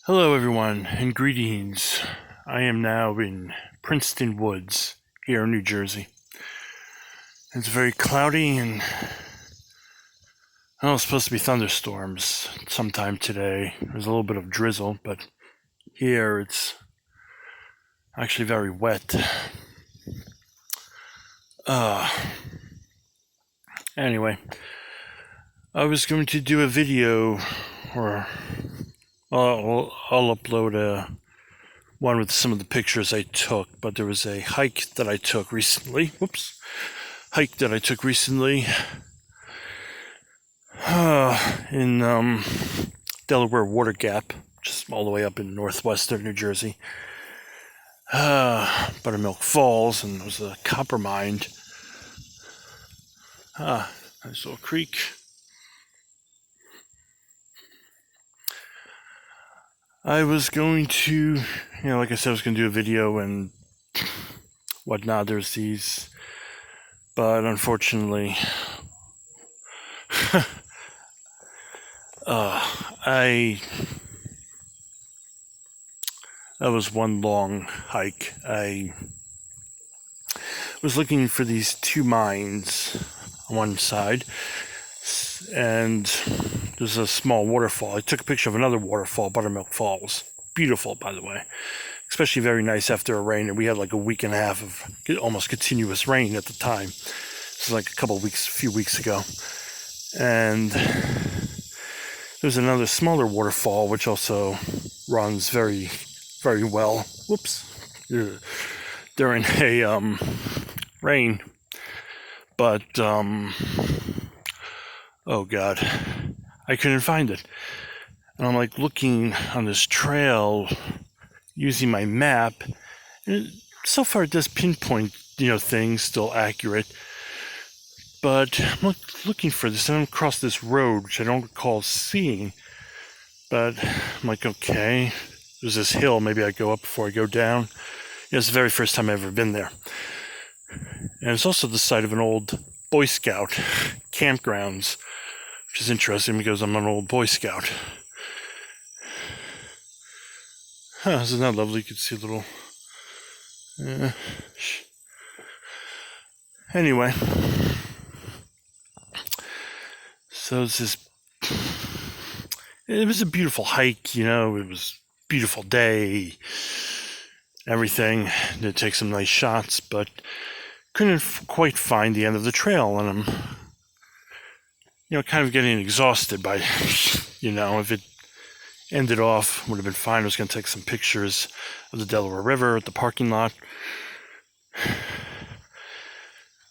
Hello, everyone, and greetings. I am now in Princeton Woods here in New Jersey. It's very cloudy and it's supposed to be thunderstorms sometime today. There's a little bit of drizzle, but here it's actually very wet. Anyway, I was going to do a video, or I'll upload one with some of the pictures I took, but there was a hike that I took recently. In Delaware Water Gap, just all the way up in northwestern New Jersey. Buttermilk Falls, and there was a copper mine. Nice little creek. I was going to, like I said, I was going to do a video and whatnot. There's these, but unfortunately, that was one long hike. I was looking for these two mines on one side, and there's a small waterfall. I took a picture of another waterfall, Buttermilk Falls. Beautiful, by the way. Especially very nice after a rain. And we had like a week and a half of almost continuous rain at the time. This is like a few weeks ago. And there's another smaller waterfall which also runs very, very well. During a rain. But oh God, I couldn't find it. And I'm like looking on this trail using my map. And so far it does pinpoint, things still accurate. But I'm looking for this, and I'm across this road, which I don't recall seeing. But I'm like, okay, there's this hill. Maybe I go up before I go down. It's the very first time I've ever been there. And it's also the site of an old Boy Scout campgrounds, which is interesting because I'm an old Boy Scout. Isn't that lovely? You can see a little... Anyway. So it's this... It was a beautiful hike, it was a beautiful day. Everything. Did take some nice shots, but couldn't quite find the end of the trail, and I'm, kind of getting exhausted by, if it ended off, would have been fine. I was going to take some pictures of the Delaware River at the parking lot.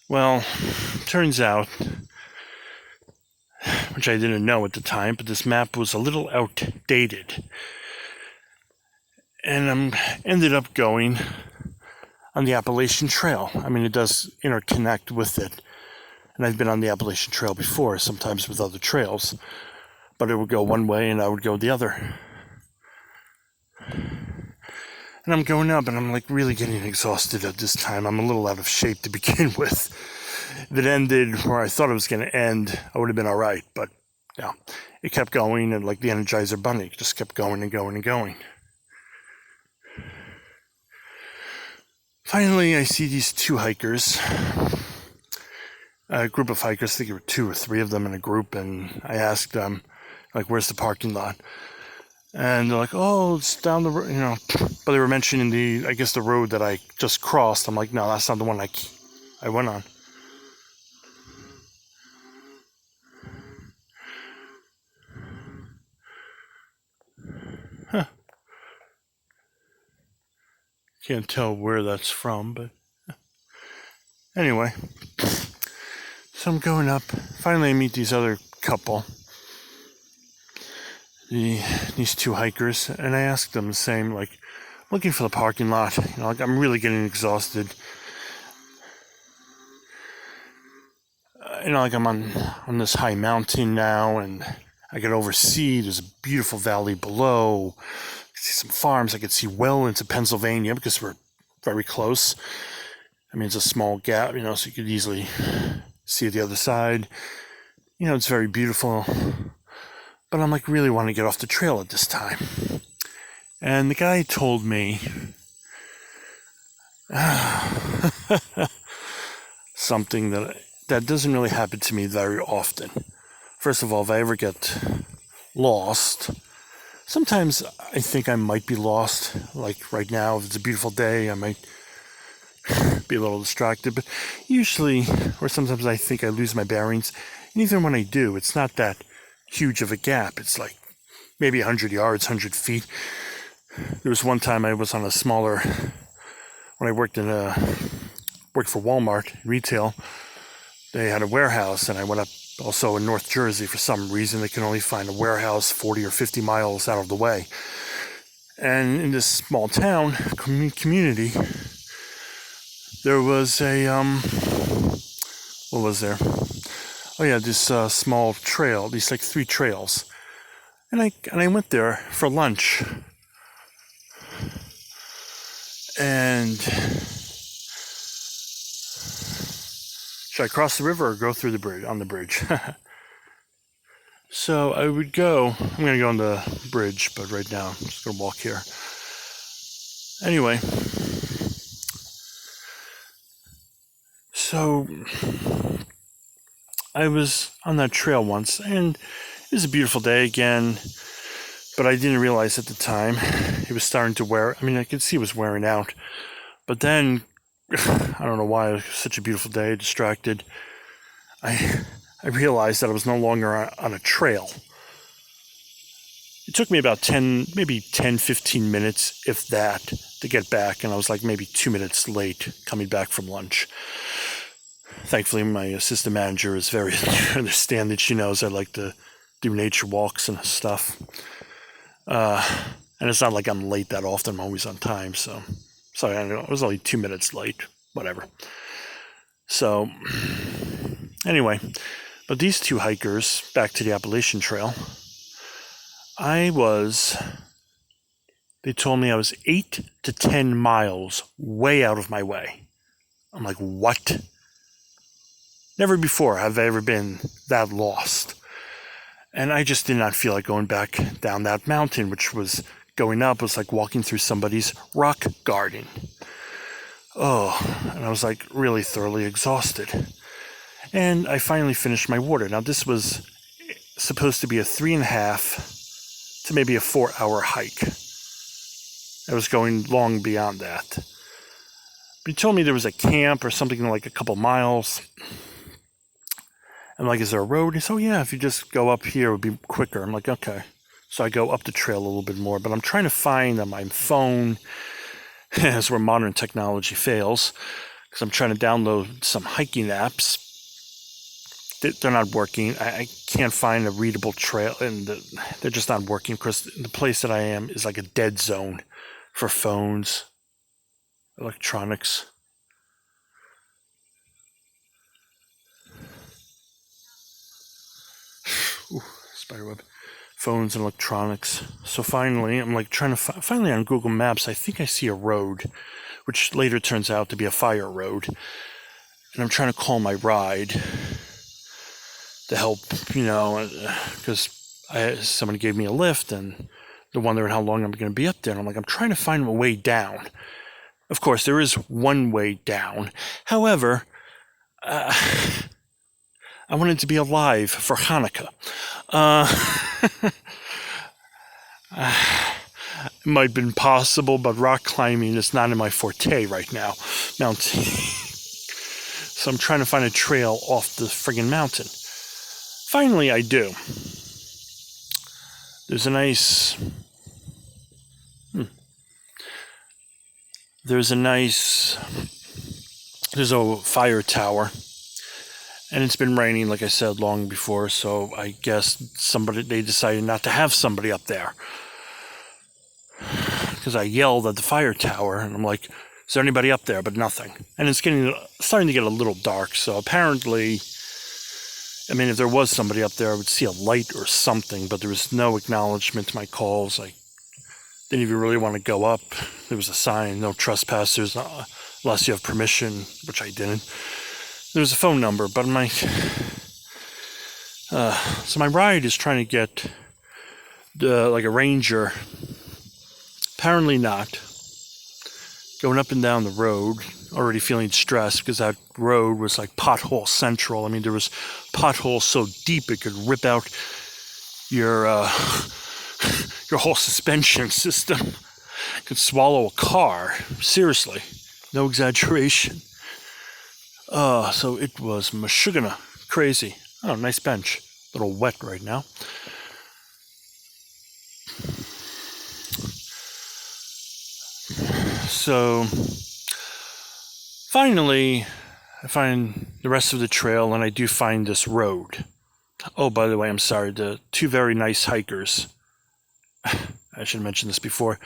Well, turns out, which I didn't know at the time, but this map was a little outdated. And ended up going on the Appalachian Trail. I mean, it does interconnect with it. And I've been on the Appalachian Trail before, sometimes with other trails. But it would go one way and I would go the other. And I'm going up and I'm like really getting exhausted at this time. I'm a little out of shape to begin with. If it ended where I thought it was going to end, I would have been all right. But it kept going, and like the Energizer Bunny, it just kept going and going and going. Finally, I see these two hikers, a group of hikers. I think there were 2 or 3 of them in a group, and I asked them, like, where's the parking lot? And they're like, oh, it's down the road, But they were mentioning the road that I just crossed. I'm like, no, that's not the one I went on. Huh. Can't tell where that's from, but anyway. So I'm going up. Finally, I meet these other couple, these 2 hikers, and I ask them the same, like, looking for the parking lot. Like I'm really getting exhausted. Like I'm on this high mountain now, and I can oversee. There's a beautiful valley below. I see some farms. I could see well into Pennsylvania because we're very close. I mean, it's a small gap, so you could easily see the other side. It's very beautiful. But I'm like, really want to get off the trail at this time. And the guy told me something that doesn't really happen to me very often. First of all, if I ever get lost, sometimes I think I might be lost. Like right now, if it's a beautiful day, I might be a little distracted. But usually, or sometimes I think I lose my bearings. And even when I do, it's not that huge of a gap. It's like maybe 100 yards, 100 feet. There was one time I was on a smaller, when I worked for Walmart retail, they had a warehouse, and I went up also in North Jersey. For some reason, they can only find a warehouse 40 or 50 miles out of the way. And in this small town community, there was a, what was there? Oh yeah, this small trail, these like 3 trails. And I went there for lunch. And should I cross the river or go through the bridge, on the bridge? So I would go, I'm going to go on the bridge, but right now I'm just going to walk here. Anyway, so I was on that trail once, and it was a beautiful day again, but I didn't realize at the time it was starting to wear, I mean, I could see it was wearing out, but then, I don't know why, it was such a beautiful day, distracted, I realized that I was no longer on a trail. It took me about 15 minutes, if that, to get back, and I was like maybe 2 minutes late coming back from lunch. Thankfully, my assistant manager is very understanding. She knows I like to do nature walks and stuff. And it's not like I'm late that often. I'm always on time, so sorry, I was only 2 minutes late, whatever. So, anyway, but these 2 hikers, back to the Appalachian Trail, they told me I was 8 to 10 miles way out of my way. I'm like, what? Never before have I ever been that lost. And I just did not feel like going back down that mountain, which was going up, was like walking through somebody's rock garden. Oh, and I was like really thoroughly exhausted. And I finally finished my water. Now this was supposed to be a 3.5 to maybe a 4-hour hike. I was going long beyond that. But he told me there was a camp or something like a couple miles. I'm like, is there a road? He said, oh yeah, if you just go up here, it would be quicker. I'm like, okay. So I go up the trail a little bit more, but I'm trying to find on my phone, that's where modern technology fails, because I'm trying to download some hiking apps. They're not working. I can't find a readable trail, and they're just not working, because the place that I am is like a dead zone for phones, electronics. Ooh, spiderweb. Phones and electronics. So finally, I'm like trying to finally on Google Maps, I think I see a road, which later turns out to be a fire road. And I'm trying to call my ride to help, because somebody gave me a lift and they're wondering how long I'm going to be up there. And I'm like, I'm trying to find a way down. Of course, there is one way down. However, I wanted to be alive for Hanukkah. It might have been possible, but rock climbing is not in my forte right now. Mountain. So I'm trying to find a trail off the friggin' mountain. Finally, I do. There's a fire tower. And it's been raining, like I said, long before, so I guess they decided not to have somebody up there. Because I yelled at the fire tower, and I'm like, is there anybody up there? But nothing. And it's starting to get a little dark, so apparently, I mean, if there was somebody up there, I would see a light or something, but there was no acknowledgement to my calls. I didn't even really want to go up. There was a sign, no trespassers, unless you have permission, which I didn't. There's a phone number, but so my ride is trying to get like a ranger apparently not. Going up and down the road, already feeling stressed because that road was like pothole central. I mean, there was potholes so deep it could rip out your your whole suspension system. It could swallow a car. Seriously, no exaggeration. So it was mashugana, crazy. Oh, nice bench. A little wet right now. So finally, I find the rest of the trail, and I do find this road. Oh, by the way, I'm sorry. The two very nice hikers, I should mention this before,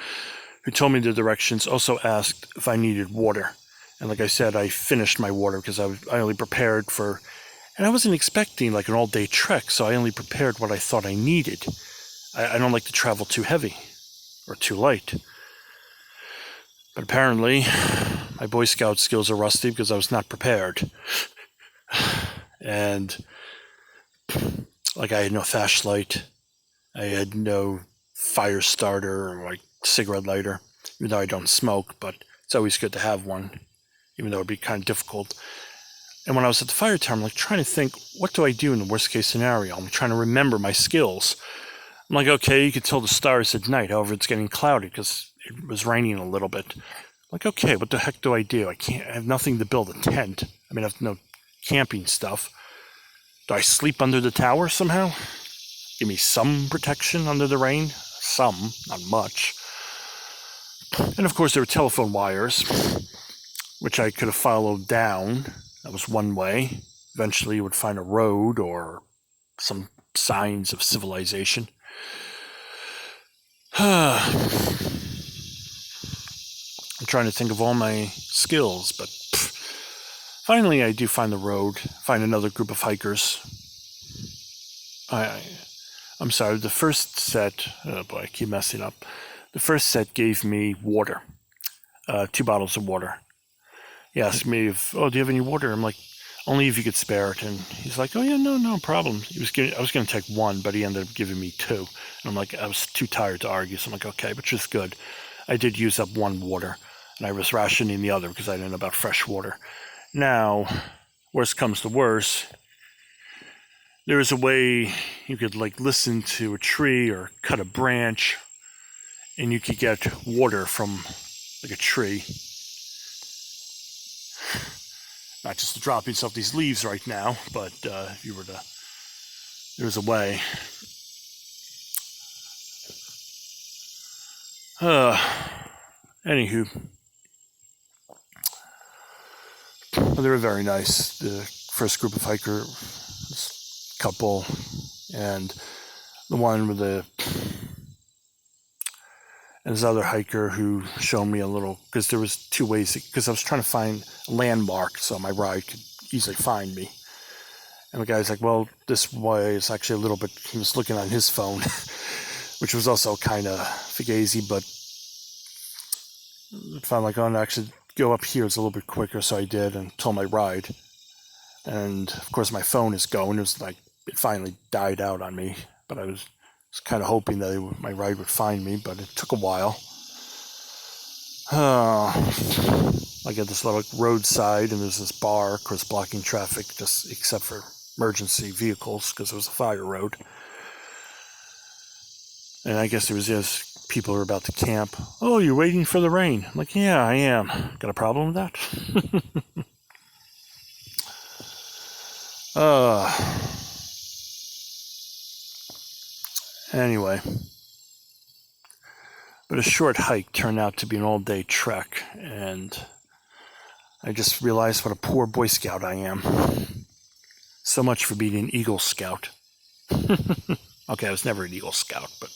who told me the directions, also asked if I needed water. And like I said, I finished my water because I only prepared for, and I wasn't expecting like an all-day trek, so I only prepared what I thought I needed. I don't like to travel too heavy or too light. But apparently, my Boy Scout skills are rusty because I was not prepared. And like I had no flashlight, I had no fire starter or like cigarette lighter, even though I don't smoke, but it's always good to have one, even though it'd be kind of difficult. And when I was at the fire tower, I'm like trying to think, what do I do in the worst case scenario? I'm trying to remember my skills. I'm like, okay, you can tell the stars at night, however, it's getting cloudy because it was raining a little bit. I'm like, okay, what the heck do? I have nothing to build a tent. I mean, I have no camping stuff. Do I sleep under the tower somehow? Give me some protection under the rain? Some, not much. And of course, there were telephone wires, which I could have followed down. That was one way. Eventually, you would find a road or some signs of civilization. I'm trying to think of all my skills, but finally I do find the road, find another group of hikers. I'm sorry, the first set, oh boy, I keep messing up. The first set gave me water, 2 bottles of water. He asked me if, do you have any water? I'm like, only if you could spare it. And he's like, oh yeah, no problem. I was going to take 1, but he ended up giving me 2. And I'm like, I was too tired to argue. So I'm like, okay, which is good. I did use up 1 water, and I was rationing the other because I didn't know about fresh water. Now, worst comes to worst, there is a way you could like listen to a tree or cut a branch, and you could get water from like a tree. Not just the droppings of these leaves right now, but if you were to, there's a way. Anywho, they were very nice. The first group of hikers, couple, and the one with and this other hiker who showed me a little, because there was 2 ways, because I was trying to find a landmark so my ride could easily find me. And the guy's like, well, this way is actually a little bit, he was looking on his phone, which was also kind of fugazi, but I found like, no, actually go up here, it's a little bit quicker, so I did, and told my ride. And of course my phone is going, it was like, it finally died out on me, but I was kind of hoping that my ride would find me, but it took a while. I get this little roadside, and there's this bar, of course, blocking traffic, just except for emergency vehicles, because it was a fire road. And I guess there was just people who were about to camp. Oh, you're waiting for the rain. I'm like, yeah, I am. Got a problem with that? Anyway, but a short hike turned out to be an all-day trek, and I just realized what a poor Boy Scout I am. So much for being an Eagle Scout. Okay, I was never an Eagle Scout, but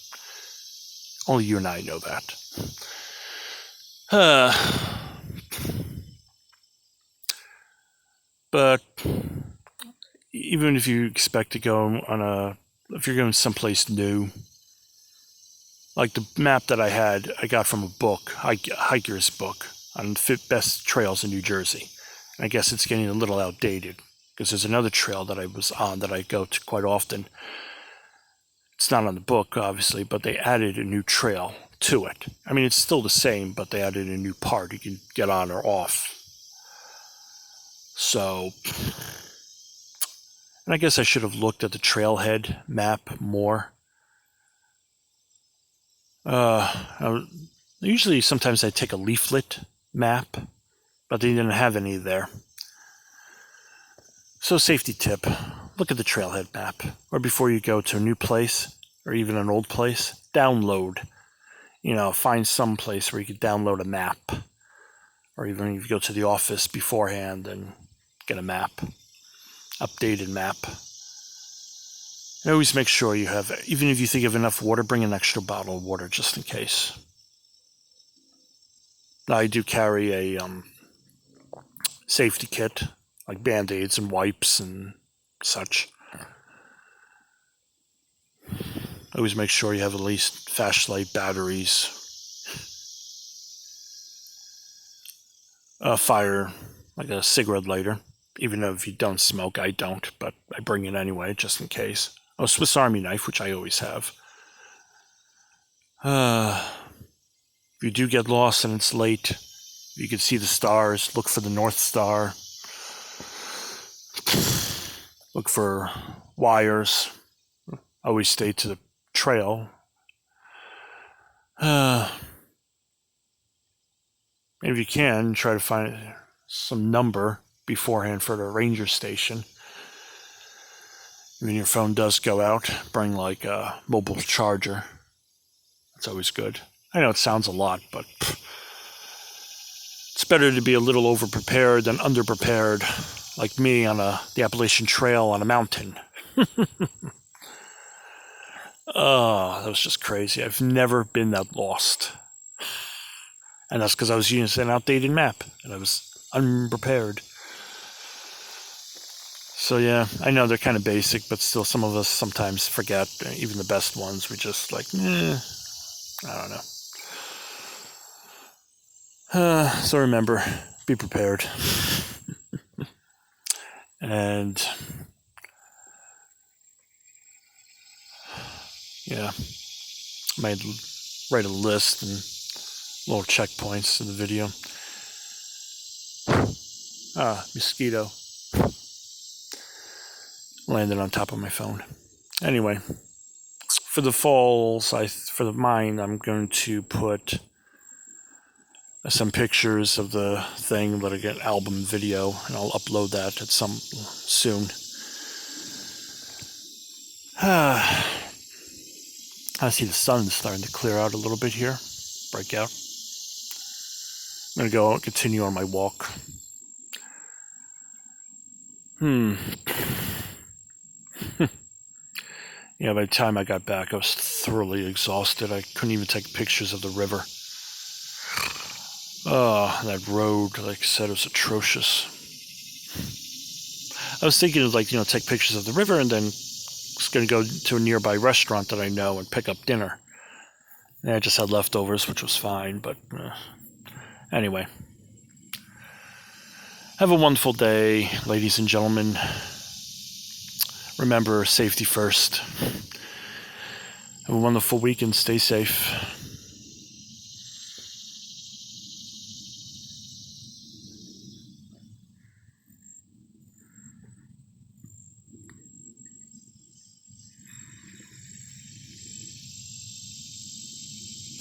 only you and I know that. But even if you expect to go if you're going someplace new, like the map that I got from a book, hiker's book, on best trails in New Jersey. And I guess it's getting a little outdated, because there's another trail that I was on that I go to quite often. It's not on the book, obviously, but they added a new trail to it. I mean, it's still the same, but they added a new part. You can get on or off. So, and I guess I should have looked at the trailhead map more. Usually, sometimes I take a leaflet map, but they didn't have any there. So, safety tip, look at the trailhead map, or before you go to a new place, or even an old place, download. Find some place where you can download a map, or even if you go to the office beforehand and get a map, updated map. And always make sure you have, even if you think of enough water, bring an extra bottle of water just in case. Now, I do carry a safety kit, like Band-Aids and wipes and such. Always make sure you have at least flashlight, batteries, fire, like a cigarette lighter. Even if you don't smoke, I don't, but I bring it anyway, just in case. A Swiss Army knife, which I always have. If you do get lost and it's late, you can see the stars. Look for the North Star. Look for wires. Always stay to the trail. If you can, try to find some number beforehand for the ranger station. When your phone does go out, bring like a mobile charger. That's always good. I know it sounds a lot, but it's better to be a little over-prepared than under-prepared, like me on the Appalachian Trail on a mountain. Oh, that was just crazy. I've never been that lost. And that's because I was using an outdated map, and I was unprepared. So yeah, I know they're kind of basic, but still some of us sometimes forget, even the best ones. We just like, I don't know. So remember, be prepared. And yeah, I might write a list and little checkpoints in the video. Mosquito landed on top of my phone. Anyway, for the falls, for mine, I'm going to put some pictures of the thing, let it get album video, and I'll upload that at some soon. I see the sun is starting to clear out a little bit here, break out. I'm going to continue on my walk. Yeah, by the time I got back, I was thoroughly exhausted. I couldn't even take pictures of the river. Oh, that road, like I said, was atrocious. I was thinking of, take pictures of the river and then just going to go to a nearby restaurant that I know and pick up dinner. And I just had leftovers, which was fine, but anyway. Have a wonderful day, ladies and gentlemen. Remember, safety first. Have a wonderful week and stay safe.